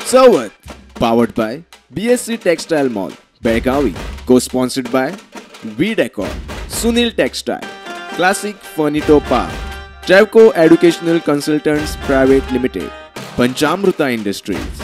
Sawat, powered by BSC Textile Mall, Belgavi, co-sponsored by V-Decor, Sunil Textile, Classic Furniture Park, Travco Educational Consultants Private Limited, Panchamruta Industries.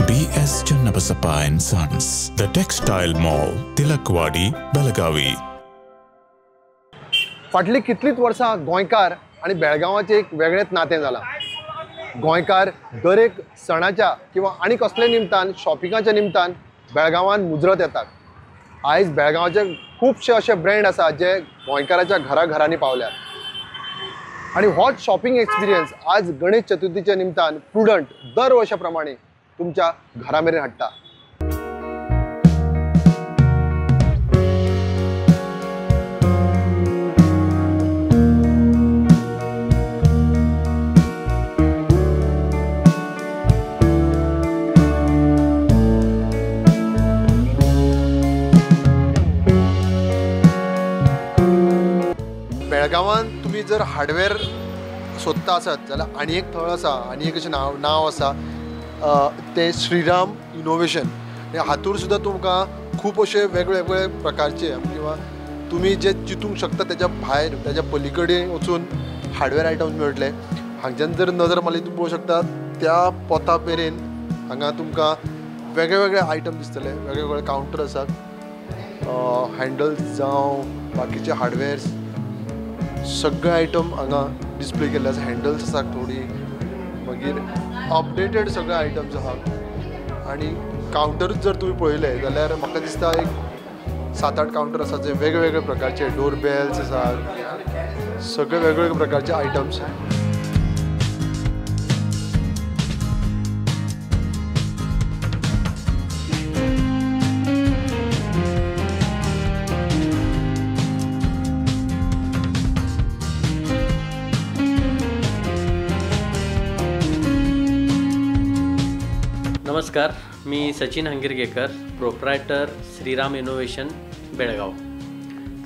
BS Channabasappa and Sons, The Textile Mall, Tilakwadi, Belagavi. फाटली कितलीच वर्सां गोंयकार आणि बेळगांवाचे एक वेगळेच नातें जालां. गोंयकार दर एक सणाच्या किंवा आनी कसले निमतान शॉपिंगाच्या निमतान बेळगांवान मुजरत येतात. आयज बेळगांवाचे खूबशे असे ब्रँड आसा जे गोंयकाराच्या घराघरांनी पावल्यात. आणि होच शॉपिंग एक्सपिरियन्स आज गणेश चतुर्थीच्या निमतान प्रुडंट दर वर्षा प्रमाणे तुमच्या घरामेरेन हाडटा. बेळगांवान तुम्ही जर हार्डवेअर सोदता आसत जाल्यार आनी एक थळ आसा, आनी एक अशें नांव आसा ते श्रीराम इनोवेशन. हातूर सुद्दां तुमकां खूब अशे वेगवेगळे प्रकारचे किंवा तुम्ही जे चिंतूंक शकता तेच्या भायर तेच्या पलीकडे वचून हार्डवेअर आयटम्स मेळटले. हांगच्यान जर नजर मारली तुम्ही पळोवंक शकता त्या पोता मेरेन हांगा तुमकां वेगवेगळे आयटम दिसतले. वेगवेगळे कावंटर आसात, हँडल्स जावं बाकीचे हार्डवेअर्स सगळे आयटम हांगा डिस्प्ले केल्ले आसा. हँडल्स आसात थोडी, मागीर अपडेटेड सगळे आयटम्स आहात. आणि कावंटरूच जर तुम्ही पळयले जाल्यार म्हाका दिसता एक 7-8 कावंटर आसात जे वेगवेगळे प्रकारचे डोरबेल्स आसात, सगळे वेगवेगळे प्रकारचे आयटम्स. नमस्कार, मी सचिन हंगीरगेकर, प्रोप्रायटर श्रीराम इनोव्हेशन बेळगाव.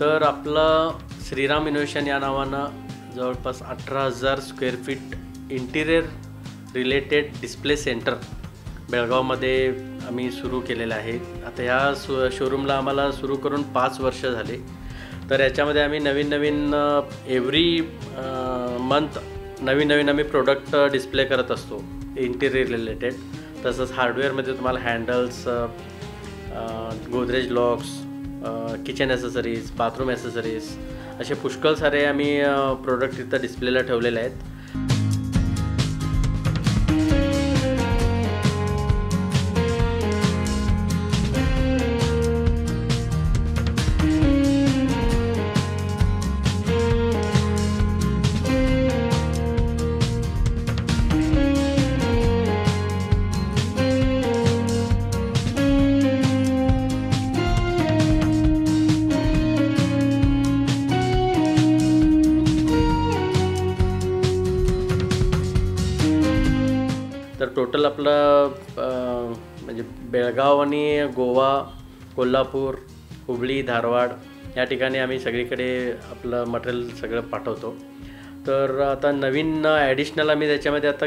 तर आपलं श्रीराम इनोव्हेशन या नावानं जवळपास 18,000 square feet interior related display centre बेळगावमध्ये आम्ही सुरू केलेलं आहे. आता ह्या शोरूमला आम्हाला सुरू करून 5 वर्ष झाले. तर याच्यामध्ये आम्ही नवीन एव्हरी मंथ नवीन आम्ही प्रोडक्ट डिस्प्ले करत असतो इंटिरियर रिलेटेड. तसंच हार्डवेअरमध्ये तुम्हाला handles, Godrej locks, kitchen accessories, bathroom accessories असे पुष्कळ सारे आम्ही प्रोडक्ट इथं डिस्प्लेला ठेवलेले आहेत. तर टोटल आपलं म्हणजे बेळगाव आणि गोवा, कोल्हापूर, हुबळी, धारवाड या ठिकाणी आम्ही सगळीकडे आपलं मटेरियल सगळं पाठवतो. तर आता नवीन ॲडिशनल आम्ही त्याच्यामध्ये आता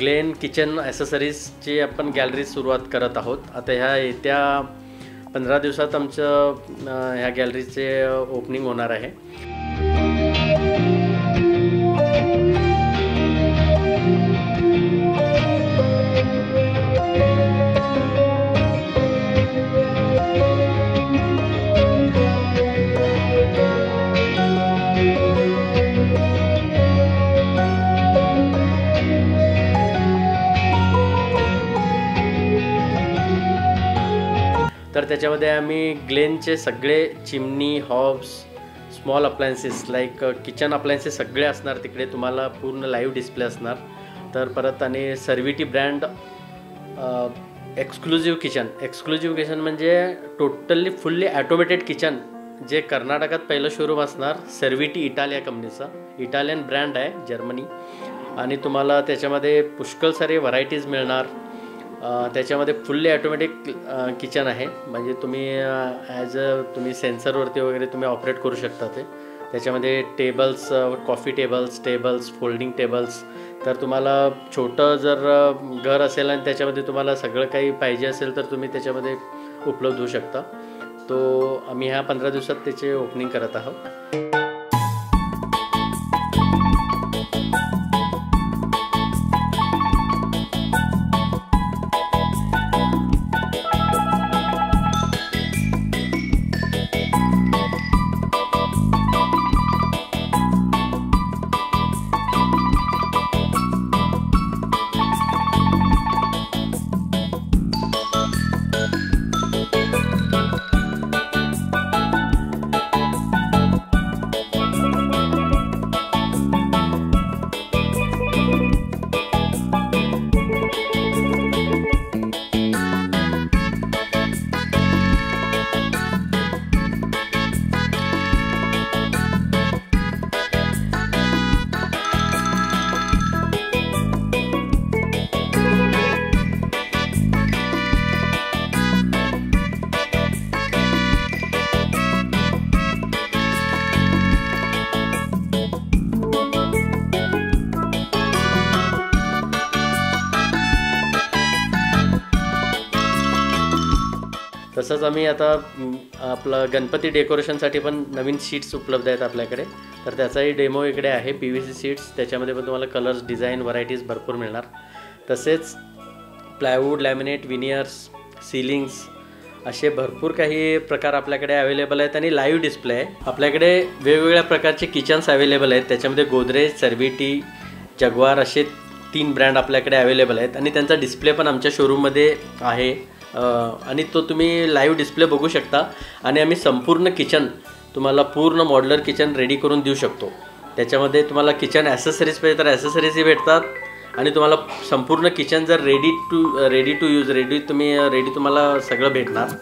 ग्लेन किचन ॲसेसरीजची आपण गॅलरी सुरुवात करत आहोत. आता ह्या येत्या 15 दिवसात आमचं ह्या गॅलरीचे ओपनिंग होणार आहे. तर त्याच्यामध्ये आम्ही ग्लेनचे सगळे chimney, hobs, small appliances like kitchen appliances सगळे असणार. तिकडे तुम्हाला पूर्ण लाईव्ह डिस्प्ले असणार. तर परत आणि सर्विटी ब्रँड एक्सक्लुझिव्ह किचन म्हणजे टोटली फुल्ली ॲटोमॅटेड किचन, जे कर्नाटकात पहिलं शोरूम असणार. सर्विटी इटालिया कंपनीचा, इटालियन ब्रँड आहे, जर्मनी. आणि तुम्हाला त्याच्यामध्ये पुष्कळ सारे व्हरायटीज मिळणार. त्याच्यामध्ये फुल्ली ॲटोमॅटिक किचन आहे, म्हणजे तुम्ही तुम्ही सेन्सरवरती वगैरे तुम्ही ऑपरेट करू शकता ते. त्याच्यामध्ये tables, coffee tables, folding tables. तर तुम्हाला छोटं जर घर असेल आणि त्याच्यामध्ये तुम्हाला सगळं काही पाहिजे असेल तर तुम्ही त्याच्यामध्ये उपलब्ध होऊ शकता. तो आम्ही ह्या 15 दिवसात त्याचे ओपनिंग करत आहोत. तसंच आम्ही आता आपलं गणपती डेकोरेशनसाठी पण नवीन शीट्स उपलब्ध आहेत आपल्याकडे. तर त्याचाही डेमो इकडे आहे. PVC शीट्स, त्याच्यामध्ये पण तुम्हाला कलर्स, डिझाईन, व्हरायटीज भरपूर मिळणार. तसेच प्लायवूड, लॅमिनेट, विनियर्स, सिलिंग्स असे भरपूर काही प्रकार आपल्याकडे अवेलेबल आहेत. आणि लाईव्ह डिस्प्ले आहे आपल्याकडे. वेगवेगळ्या प्रकारचे किचन्स अवेलेबल आहेत. त्याच्यामध्ये गोदरेज, सर्विटी, जगवार असे 3 ब्रँड आपल्याकडे अवेलेबल आहेत. आणि त्यांचा डिस्प्ले पण आमच्या शोरूममध्ये आहे. आणि तो तुम्ही लाईव्ह डिस्प्ले बघू शकता. आणि आम्ही संपूर्ण किचन तुम्हाला पूर्ण मॉड्युलर किचन रेडी करून देऊ शकतो. त्याच्यामध्ये तुम्हाला किचन ॲसेसरीज पाहिजे तर ॲसेसरीजही भेटतात. आणि तुम्हाला संपूर्ण किचन जर रेडी टू यूज तुम्हाला सगळं भेटणार.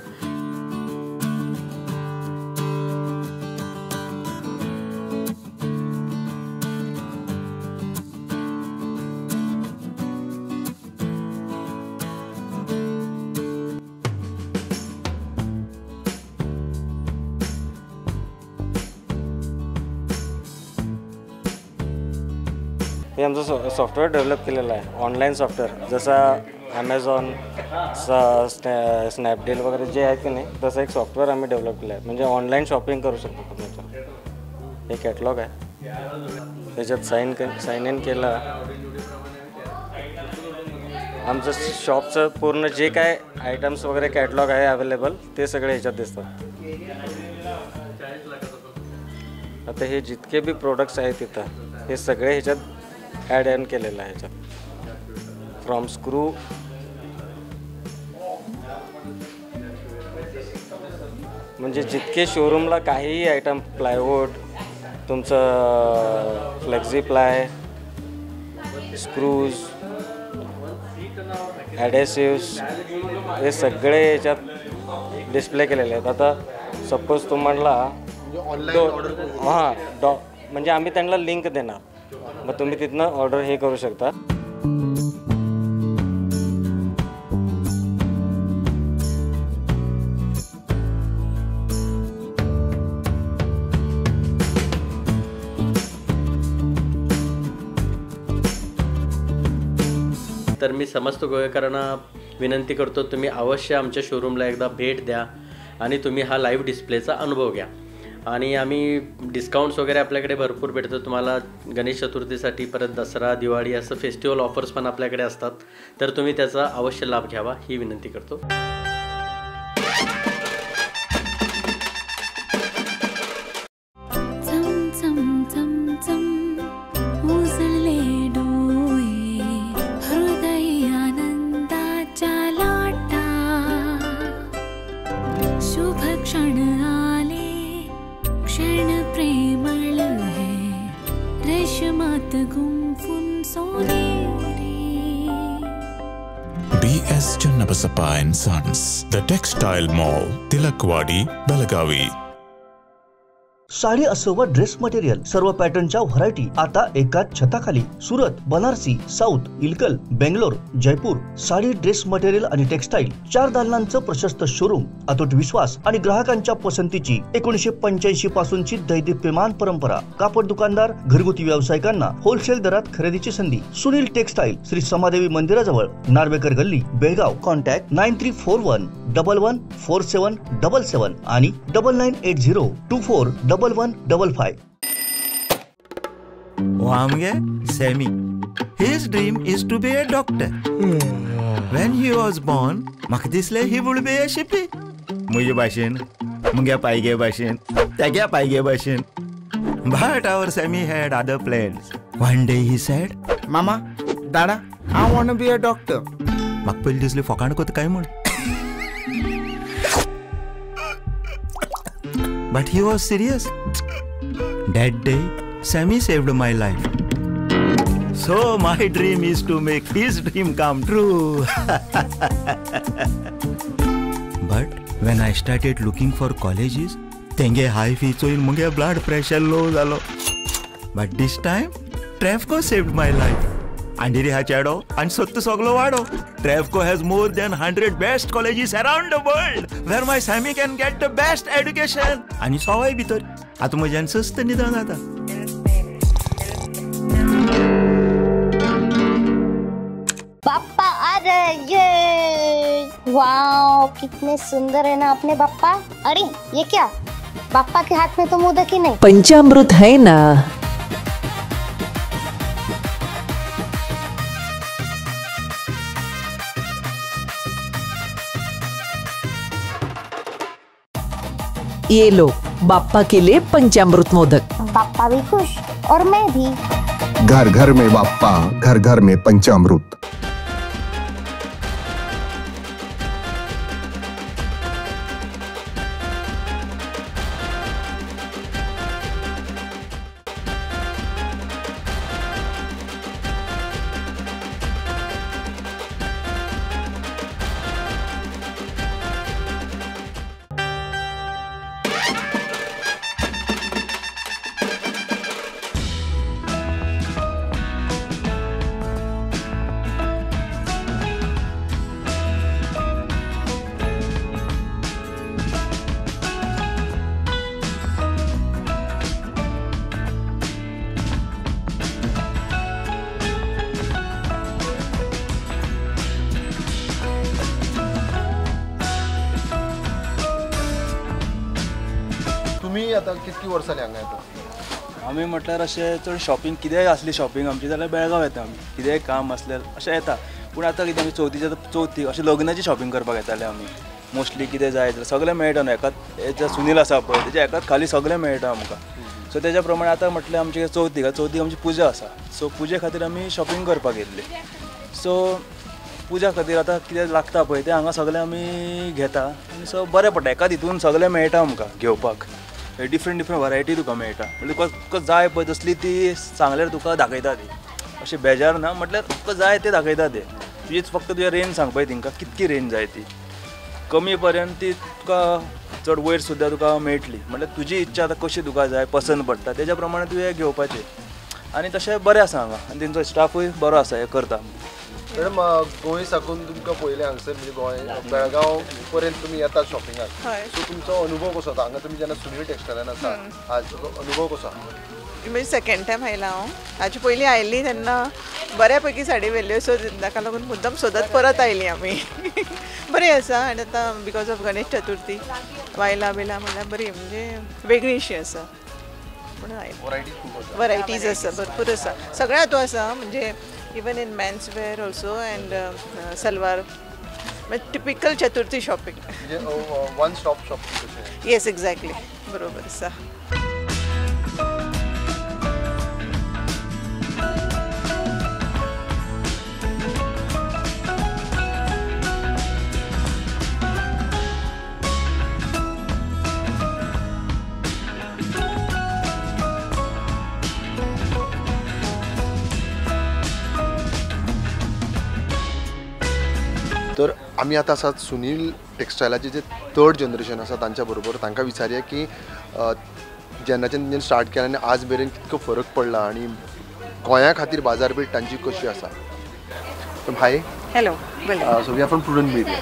हे आमचं सॉफ्टवेअर डेव्हलप केलेलं आहे, ऑनलाईन सॉफ्टवेअर. जसा ॲमेझॉन, स्नॅपडील वगैरे जे आहे की नाही, तसं एक सॉफ्टवेअर आम्ही डेव्हलप केलं आहे. म्हणजे ऑनलाईन शॉपिंग करू शकतो तुम्ही. हे कॅटलॉग आहे, त्याच्यात साइन इन केलं. आमचं शॉपचं पूर्ण जे काय आयटम्स वगैरे कॅटलॉग आहे अवेलेबल, ते सगळे ह्याच्यात दिसतात. आता हे जितके बी प्रोडक्ट्स आहेत तिथं, हे सगळे ह्याच्यात ॲड ऑन केलेलं आहे. ह्याच्यात फ्रॉम स्क्रू, म्हणजे जितके शोरूमला काहीही आयटम, प्लायवूड, तुमचं फ्लेक्झी प्लाय, स्क्रूज, ॲडेसिव्स, हे सगळे ह्याच्यात डिस्प्ले केलेले आहेत. आता सपोज तुम्हाला म्हणजे आम्ही त्यांना लिंक देणार, मग तुम्ही तिथनं ऑर्डर हे करू शकता. तर मी समस्त गोवेकरांना विनंती करतो, तुम्ही अवश्य आमच्या शोरूमला एकदा भेट द्या आणि तुम्ही हा लाईव्ह डिस्प्लेचा अनुभव घ्या. आणि आम्ही डिस्काउंट्स वगैरे आपल्याकडे भरपूर भेटतो तुम्हाला. गणेश चतुर्थीसाठी, परत दसरा, दिवाळी असं फेस्टिवल ऑफर्स पण आपल्याकडे असतात. तर तुम्ही त्याचा अवश्य लाभ घ्यावा ही विनंती करतो. रेशमात गुंफून सोनेरी B.S. Channabasappa and Sons, The Textile Mall, Tilakwadi, Belagavi. Sari असो व ड्रेस मटेरियल सर्व पॅटर्नच्या व्हरायटी आता एकाच छताखाली. Surat, Banarasi, south, Ilkal, Bangalore, Jaipur. Sari, dress material आणि टेक्सटाईल 4 दालनांचं प्रशस्त शोरूम, अतूट विश्वास आणि ग्राहकांच्या पसंतीची 1985 पासूनची दैदिप्यमान परंपरा. कापड दुकानदार, घरगुती व्यावसायिकांना होलसेल दरात खरेदीची संधी. सुनील टेक्सटाईल, श्री समादेवी मंदिराजवळ, नार्वेकर गल्ली, बेळगाव. कॉन्टॅक्ट 9341114777 आणि 9980241155. Amge Semi. His dream is to be a doctor. When he was born, म्हाका दिसले he would be a shippy. मुगे भाशेन, मुगे पायगे भाशेन, तेगे पायगे भाशेन. But our Semi had other plans. One day he said, Mama, Dada, I want to be a doctor. म्हाका पयली दिसले फकाण कोत काय म्हण. But he was serious. That day, Sammy saved my life. So my dream is to make his dream come true. But when I started looking for colleges, tenge high fees hoin muge blood pressure low zalo. But this time, Trevco saved my life. Andiri ha chado and sottu soglo wado. Trevco has more than 100 best colleges around the world where my Sammy can get the best education. आणि सवय भितर आता म्हज्यान सस्त निदान जाता. पापा आ रहे हैं. वाओ, कितने सुंदर है ना अपने पापा. अरे ये क्या, पापा के हाथ में तो मोदक ही नहीं. पंचामृत है ना. ये लो, बाप्पा के लिए पंचामृत मोदक. पापा भी खुश और मैं भी. घर घर में बाप्पा, घर घर में पंचामृत. तुम्ही आता कितकी वर्सांनी हांगा येता? आमी म्हटल्यार अशें चड शॉपिंग कितेंय आसली शॉपिंग आमची जाल्यार बेळगांव येता आमी. कितेंय काम आसल्यार अशें येता. पूण आतां कितें आमी चवथीक अशें लग्नाची शॉपिंग करपाक येताले आमी. मोस्टली कितें जाय जाल्यार सगळें मेळटा न्हू. एकाच हें सुनील आसा पळय तेच्या एकाच खाली सगळें मेळटा आमकां. सो तेज्या प्रमाणे आतां म्हटल्यार आमचे चवथीक आमची पुजा आसा. सो पुजे खातीर आमी शॉपिंग करपाक येतली. सो पुजा खातीर आतां कितें लागता पळय तें हांगा सगळें आमी घेता. आनी सो बरें पडटा. एकाच हितून सगळें मेळटा आमकां घेवपाक. डिफरंट वरायटी तुका मेळटा. म्हणजे तुका जाय पळय तसली ती सांगल्यार तुका दाखयता ती. अशें बेजार ना. म्हटल्यार तुका जाय ते दाखयता ते. तुजीच फक्त तुवें रेंज सांगपाय तेंकां कितकी रेंज जाय ती. कमी पर्यंत ती तुका चड वयर सुद्दां तुका मेळटली. म्हटल्यार तुजी इच्छा आतां कशी तुका जाय पसंत पडटा तेज्या प्रमाणे तुवें घेवपाचें. आनी तशें बरें आसा हांगा. आनी तेंचो स्टाफूय बरो आसा हें करता. मॅडम गोंय साकून तुमकां पयलें हांगसर म्हणजे गोंय बेळगांव पर्यंत तुमी येतात शॉपिंगाक. सो तुमचो अनुभव कसो आसा हांगा तुमी जेन्ना सुनील टेक्सटायलान आसा आज अनुभव कसो आसा? म्हणजे सेकंड टायम आयला हांव. हाचे पयलीं आयिल्ली तेन्ना बऱ्या पैकी साडी व्हेल्ल्यो. सो ताका लागून मुद्दम सोदत परत आयली आमी. बरी आसा. आनी आतां बिकॉज ऑफ गणेश चतुर्थी वायला बिला म्हणल्यार बरी म्हणजे वेगळी अशी आसा. वरायटीज आसा भरपूर आसा. सगळ्या हातूं आसा म्हणजे even in men's wear also and salwar. म्हणजे typical Chaturthi shopping. One stop shopping. Yes exactly बरोबर आसा. तर आमी आतां आसात सुनील टेक्सटायलाचे जे 3rd जनरेशन आसा तांच्या बरोबर. तांकां विचारया की जेन्नाच्यान तेंच्यानी स्टार्ट केला आनी आज मेरेन कितको फरक पडला आनी गोंया खातीर बाजारपेठ तांची कशी आसा. Hi, hello, so we are from prudent media.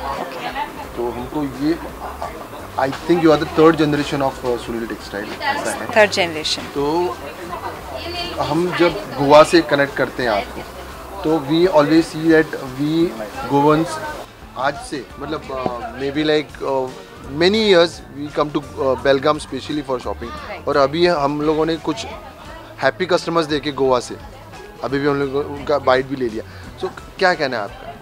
तो हमको ये I think you are the 3rd generation of Sunil textile, ऐसा है? 3rd generation. तो हम जब गोवा से कनेक्ट करते हैं आपको, तो we always see that we गोवंस आज से मतलब may be like many years we come to Belgaum specially for shopping. और अभी हम लोगों ने कुछ हैप्पी कस्टमर्स देखे गोवा से, अभी भी हम लोग उनका बाइट भी ले लिया. सो क्या कहना है आपका?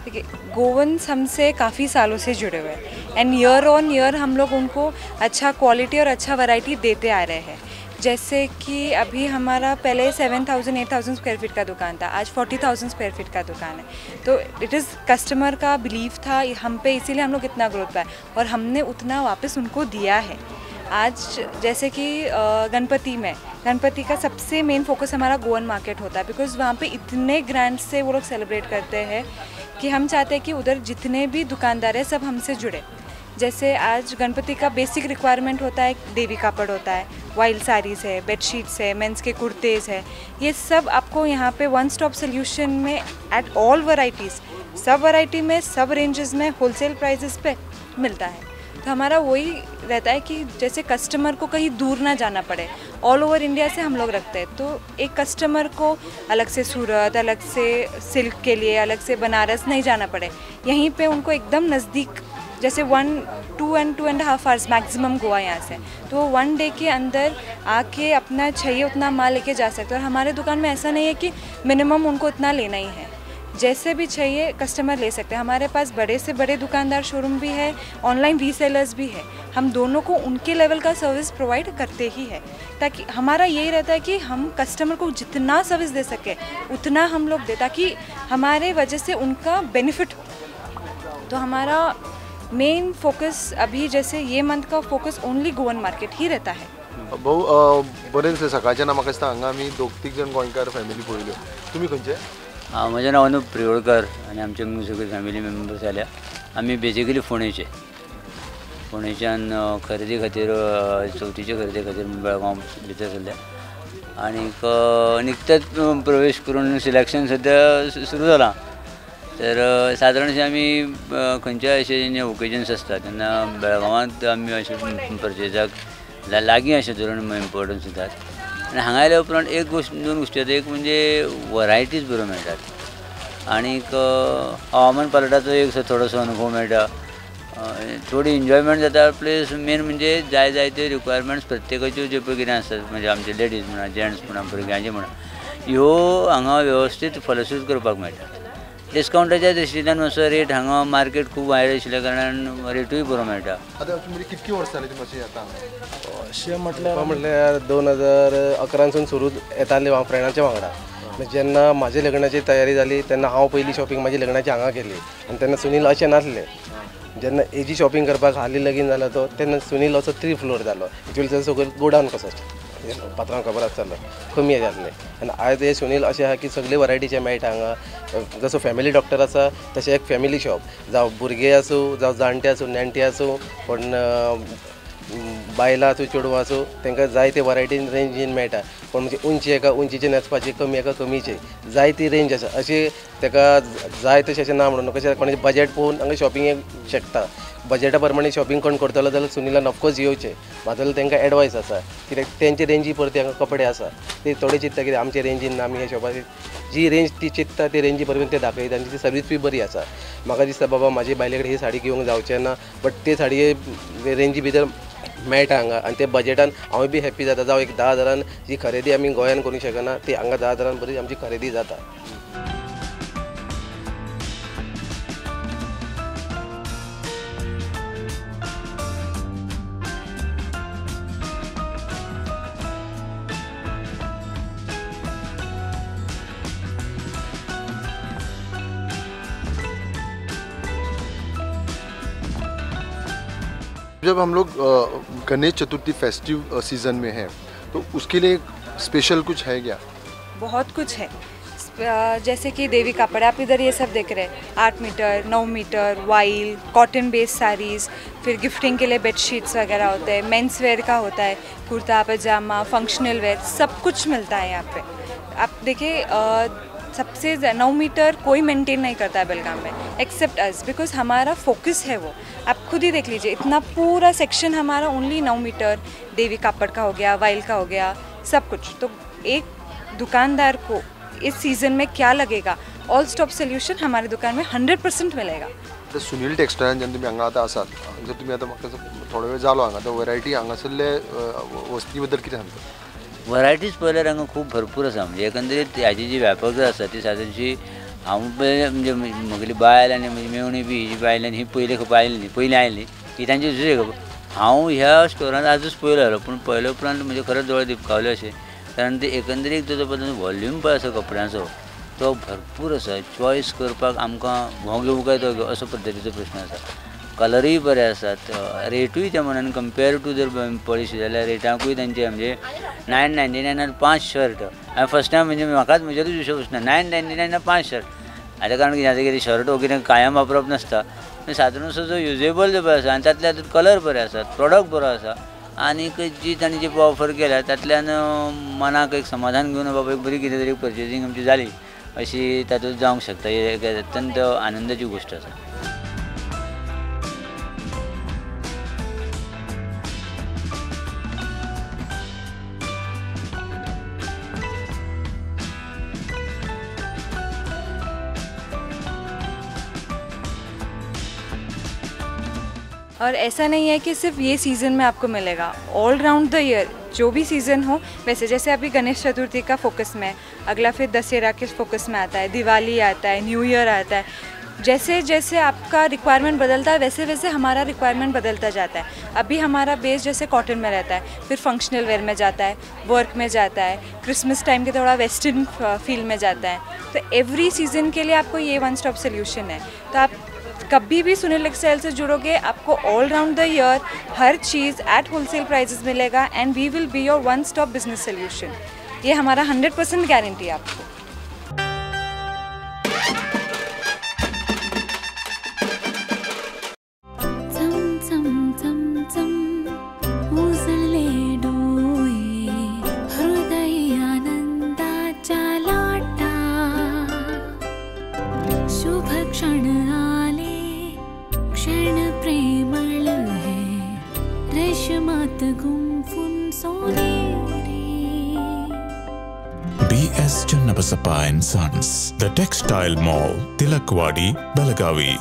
देखिए, गोवंस हमसे काफ़ी सालों से जुड़े हुए हैं एंड ईयर ऑन ईयर हम लोग उनको अच्छा क्वालिटी और अच्छा वैरायटी देते आ रहे हैं. जैसे कि अभी हमारा पहले 7,000-8,000 स्क्वायर फीट का दुकान था, आज 40,000 स्क्वायर फीट का दुकान है. तो इट इज़ कस्टमर का बिलीव था हम पे, इसीलिए हम लोग इतना ग्रोथ पाए और हमने उतना वापस उनको दिया है. आज जैसे कि गणपति का सबसे मेन फोकस हमारा गोवन मार्केट होता है, बिकॉज़ वहाँ पे इतने ग्रैंड से वो लोग सेलिब्रेट करते हैं कि हम चाहते हैं कि उधर जितने भी दुकानदार हैं सब हमसे जुड़े. जैसे आज गणपति का बेसिक रिक्वायरमेंट होता है, देवी कापड़ होता है, वाइल्ड साड़ीज़ है, बेडशीट्स है, मेंस के कुर्तेज़ है, ये सब आपको यहाँ पे वन स्टॉप सोल्यूशन में at all varieties, sub variety में, सब रेंजेस में, होलसेल प्राइसेस पे मिलता है. तो हमारा वही रहता है कि जैसे कस्टमर को कहीं दूर ना जाना पड़े, ऑल ओवर इंडिया से हम लोग रखते हैं. तो एक कस्टमर को अलग से सूरत, अलग से सिल्क के लिए, अलग से बनारस नहीं जाना पड़े, यहीं पे उनको एकदम नज़दीक, जैसे 2.5 आवर्स मैक्सिमम गोवा यहाँ से, तो 1 डे के अंदर आके अपना चाहिए उतना माल लेके जा सकते हैं. और हमारे दुकान में ऐसा नहीं है कि मिनिमम उनको इतना लेना ही है, जैसे भी चाहिए कस्टमर ले सकते हैं. हमारे पास बड़े से बड़े दुकानदार शोरूम भी है, ऑनलाइन रीसेलर्स भी है. हम दोनों को उनके लेवल का सर्विस प्रोवाइड करते ही है, ताकि हमारा यही रहता है कि हम कस्टमर को जितना सर्विस दे सके उतना हम लोग दें, ताकि हमारे वजह से उनका बेनिफिट हो. तो हमारा मेन फोकस अभी जैसे ये मंथ का फोकस ओनली गोवन मार्केट ही रहता है. भाऊ बरें दिसलें सकाळच्या ना म्हाका दिसता हांगा आमी 2-3 जण गोंयकार फॅमिली पळयल्यो. तुमी खंयचे? म्हजें नांव अनुप प्रियोळकर आनी आमचे सगळे फॅमिली मेंबर्स जाल्या. आमी बेजिकली फोंडेच्यान खरेदी खातीर चवथीचे खरेदी खातीर बेळगांव भितर सद्या आनीक निकतेच प्रवेश करून सिलेक्शन सद्या सुरू जालां. तर सादारण अशें आमी खंयच्याय अशें जे ओकेजन्स आसता तेन्ना बेळगांवांत आमी अशें परचेजाक लागीं अशें धरून इम्पॉर्टन्स दितात. आनी हांगा आयल्या उपरांत एक गोश्ट 2 गोश्टी जाता. एक म्हणजे वरायटीज बऱ्यो मेळटात आनीक हवामान पालटाचो एक थोडोसो अनुभव मेळटा. थोडी एन्जॉयमेंट जाता. प्लस मेन म्हणजे जाय त्यो रिक्वायरमेंट्स प्रत्येकाच्यो ज्यो पळय कितें आसतात, म्हणजे आमचे लेडीज म्हणा, जेंट्स म्हणा, भुरग्यांचे म्हणा, ह्यो हांगा वेवस्थीत फॉलोसूट करपाक मेळटात. डिस्कावंटाच्या दृश्टीन मातसो रेट हांगा मार्केट खूब वायड आशिल्ल्या कारणान रेटूय बरो मेळटा. कितकी वर्सां जाली तुमी अशें येता? अशें म्हटल्यार 2011 सुरू येताले हांव फ्रेंडाच्या वांगडा. जेन्ना म्हाजे लग्नाची तयारी जाली तेन्ना हांव पयली शॉपिंग म्हाजी लग्नाची हांगा केली आनी तेन्ना सुनील अशें नासलें. जेन्ना हेजी शॉपिंग करपाक हालीं लगीन जालो तो तेन्ना सुनील असो 3 फ्लोर जालो. एक्चुअली सगळो गोडावन कसो पात्रांक खबर आसतालो, कमी जातलें. आनी आयज हे सुनील अशें आहा की सगळे वरायटीचे मेळटा हांगा. जसो फॅमिली डॉक्टर आसा तशें एक फॅमिली शॉप, जावं भुरगे आसूं, जावं जाणटे आसूं, नेणटे आसूं, पण बायलां आसूं, चेडवां आसूं, तांकां जाय ते वरायटीन रेंजीन मेळटा. पण म्हणजे उंची एका उंचीचे नेचपाची, कमी एका कमीचे, जाय ती रेंज आसा. अशी ताका जाय तशें अशें ना म्हणून कशें कोणाचें बजेट पळोवन हांगा शॉपिंगेक शकता. बजेटा प्रमाणे शॉपिंग कोण करतलो जाल्यार सुनीलान ऑफकोर्स येवचें. म्हाजो तांकां एडवायस आसा कित्याक तेंचे रेंजी परती हांगा कपडे आसा ते थोडे चिंतता कितें आमचे रेंजीन ना. आमी ह्या शॉपार जी रेंज ती चिंतता ती रेंजी परमेन ते दाखयता आनी ती सर्वीस बी बरी आसा. म्हाका दिसता बाबा म्हाजी बायले कडेन ही साडी घेवंक जावचें ना, बट ते साडये रेंजी भितर मेळटा हांगा आनी ते बजेटान हांव बी हॅप्पी जाता. जावं एक 10,000 जी खरेदी आमी गोंयान करूंक शकना ती हांगा 10,000 बरी आमची खरेदी जाता. जब हम लोग गणेश चतुर्थी फेस्टिव सीज़न में हैं तो उसके लिए स्पेशल कुछ है क्या? बहुत कुछ है. जैसे कि देवी कापड़, आप इधर ये सब देख रहे हैं, 8 metre, 9 metre, voile, cotton based saris, फिर गिफ्टिंग के लिए बेडशीट्स वगैरह होते हैं, मेंस वेयर का होता है, कुर्ता पजामा, फंक्शनल वेयर, सब कुछ मिलता है यहाँ पे। आप देखिए सबसे 9 मीटर कोई मेंटेन नहीं करता है बेलगाम में एक्सेप्ट अस, बिकॉज हमारा फोकस है वो। आप खुद ही देख लीजिए, इतना पूरा सेक्शन हमारा ओनली 9 मीटर, देवी कापड़ का हो गया, वाइल का हो गया, सब कुछ। तो एक दुकानदार को इस सीजन में क्या लगेगा, ऑल स्टॉप सोल्यूशन हमारी दुकान में 100% मिलेगा। सुनील टेक्सटाइल जेन्ना तुमी हांगा आतां आसात, जर तुमी आतां म्हाका थोडो वेळ जालो हांगा, तर वरायटी हांगासरले वस्ती बद्दल कितें सांगता? वरायटीज पळयल्यार हांगा खूब भरपूर आसा, म्हणजे एकंदरीत ह्याची जी व्यापकता आसा ती सादारणशी हांव म्हणजे म्हगेली बायल आनी म्हजी मेवणी बी ही बायलां ही पयलीं खबर आयली पयलीं आयली ही तांची दुसरी खबर। हांव ह्या स्टोरांत आजूच पळयलो, पूण पळयल्या उपरांत म्हणजे खरेंच दोळे दिपकावले अशें, कारण ते एकंदरीत जो पद्दतीन वॉल्यूम पळय आसा कपड्यांचो तो भरपूर आसा। चॉयस करपाक आमकां हो घेवं काय तो घेवं असो पद्दतीचो प्रश्न आसा। कलरूय बरे आसात, रेटूय त्या मनान कंपेर टू जर पळयशी जाल्यार रेटांकूय तांचे म्हणजे 999 5 शर्ट। हांवें फर्स्ट टायम म्हणजे म्हाकाच म्हजेरूच विश्वास बसना, 999 5 शर्ट। हाच्या कारण कितें शर्ट हो कितें कायम वापरप नासता, सादारण असो जो युजेबल जो पळय आसा आनी तातले कलर बरे आसात, प्रॉडक्ट बरो आसा, आनीक जी तांणी जी ऑफर केल्या तातल्यान मनाक एक समाधान घेवन बाबा एक बरी कितें तरी पर्चेसींग आमची जाली अशी तातूंत जावंक शकता। ही एक अत्यंत आनंदाची गोश्ट आसा। और ऐसा नहीं है कि सिर्फ ये सीज़न में आपको मिलेगा, ऑल राउंड द ईयर जो भी सीज़न हो। वैसे जैसे अभी गणेश चतुर्थी का फोकस में, अगला फिर दशहरा के फोकस में आता है, दिवाली आता है, न्यू ईयर आता है। जैसे जैसे आपका रिक्वायरमेंट बदलता है वैसे वैसे हमारा रिक्वायरमेंट बदलता जाता है। अभी हमारा बेस जैसे कॉटन में रहता है, फिर फंक्शनल वेयर में जाता है, वर्क में जाता है, क्रिसमस टाइम के थोड़ा वेस्टर्न फील में जाता है। तो एवरी सीज़न के लिए आपको ये वन स्टॉप सोल्यूशन है। तो आप कभी भी सुनील टेक्सटाइल से जुड़ोगे, आपको ऑल राउंड द ईयर हर चीज़ एट होलसेल प्राइसेस मिलेगा, and we will be your one stop business solution. ये हमारा 100% गारंटी है आपको। BS Channabasappa and Sons, The Textile Mall, Tilakwadi, Belagavi.